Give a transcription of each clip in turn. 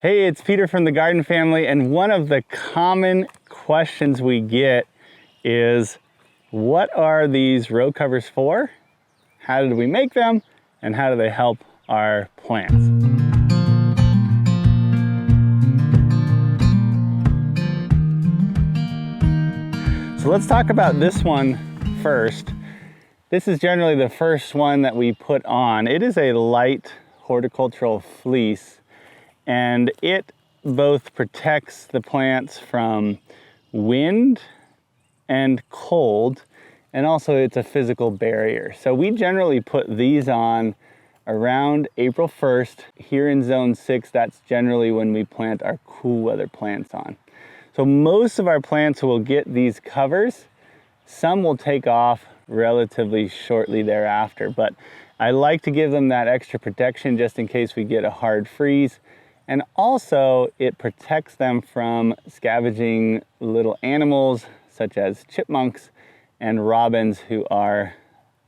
Hey, it's Peter from the Garden Family, and one of the common questions we get is, what are these row covers for? How did we make them? And how do they help our plants? So let's talk about this one first. This is generally the first one that we put on. It is a light horticultural fleece, and it both protects the plants from wind and cold, and also it's a physical barrier. So we generally put these on around April 1st. Here in zone 6, that's generally when we plant our cool weather plants on. So most of our plants will get these covers. Some will take off relatively shortly thereafter, but I like to give them that extra protection just in case we get a hard freeze. And also it protects them from scavenging little animals such as chipmunks and robins, who are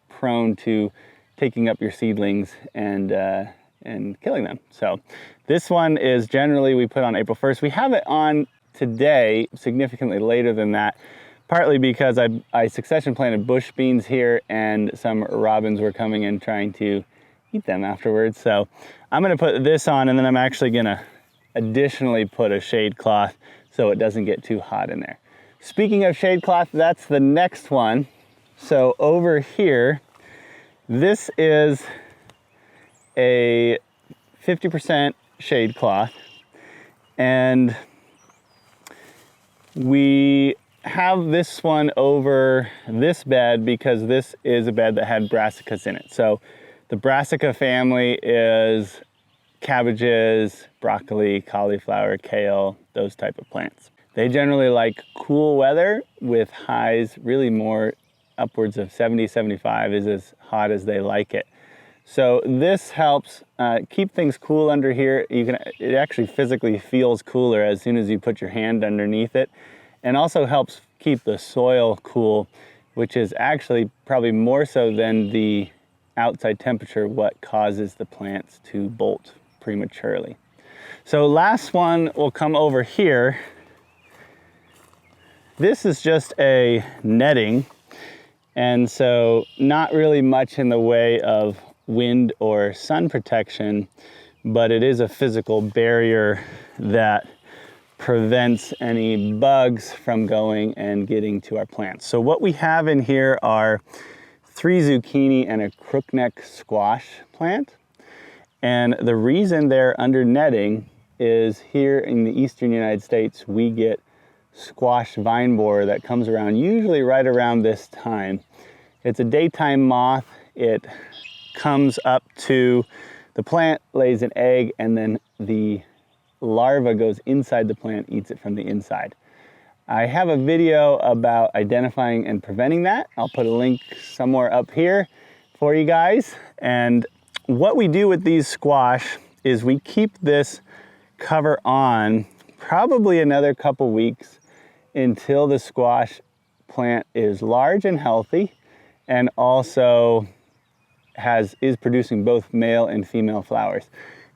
prone to taking up your seedlings and killing them. So this one is generally we put on April 1st. We have it on today significantly later than that, partly because I succession planted bush beans here and some robins were coming in trying to eat them afterwards. So I'm gonna put this on, and then I'm actually gonna additionally put a shade cloth so it doesn't get too hot in there. Speaking of shade cloth, that's the next one. So over here, this is a 50% shade cloth, and we have this one over this bed because this is a bed that had brassicas in it. So the brassica family is cabbages, broccoli, cauliflower, kale, those type of plants. They generally like cool weather with highs really more upwards of 70, 75 is as hot as they like it. So this helps keep things cool under here. It actually physically feels cooler as soon as you put your hand underneath it, and also helps keep the soil cool, which is actually probably more so than the outside temperature what causes the plants to bolt prematurely. So last one will come over here. This is just a netting, and so not really much in the way of wind or sun protection, but it is a physical barrier that prevents any bugs from going and getting to our plants. So what we have in here are 3 zucchini and a crookneck squash plant. And the reason they're under netting is here in the eastern United States, we get squash vine borer that comes around usually right around this time. It's a daytime moth. It comes up to the plant, lays an egg, and then the larva goes inside the plant, eats it from the inside. I have a video about identifying and preventing that. I'll put a link somewhere up here for you guys. And what we do with these squash is we keep this cover on probably another couple weeks until the squash plant is large and healthy, and also is producing both male and female flowers.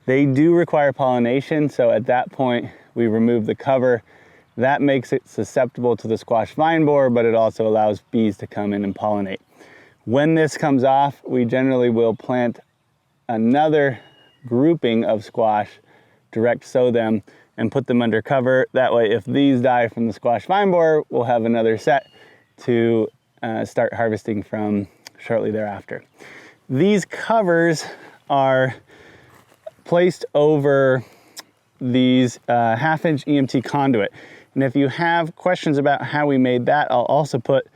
They do require pollination, so at that point we remove the cover. That makes it susceptible to the squash vine borer, but it also allows bees to come in and pollinate. When this comes off, we generally will plant another grouping of squash, direct sow them, and put them under cover. That way, if these die from the squash vine borer, we'll have another set to start harvesting from shortly thereafter. These covers are placed over these 1/2-inch EMT conduit. And if you have questions about how we made that, I'll also put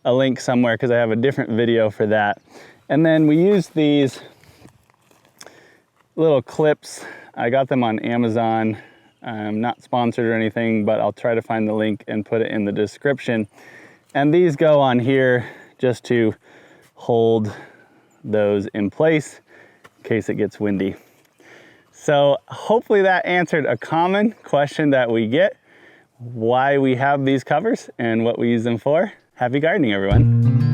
a link somewhere because I have a different video for that. And then we use these little clips. I got them on Amazon. I'm not sponsored or anything, but I'll try to find the link and put it in the description. And these go on here just to hold those in place in case it gets windy. So hopefully that answered a common question that we get, why we have these covers and what we use them for. Happy gardening, everyone.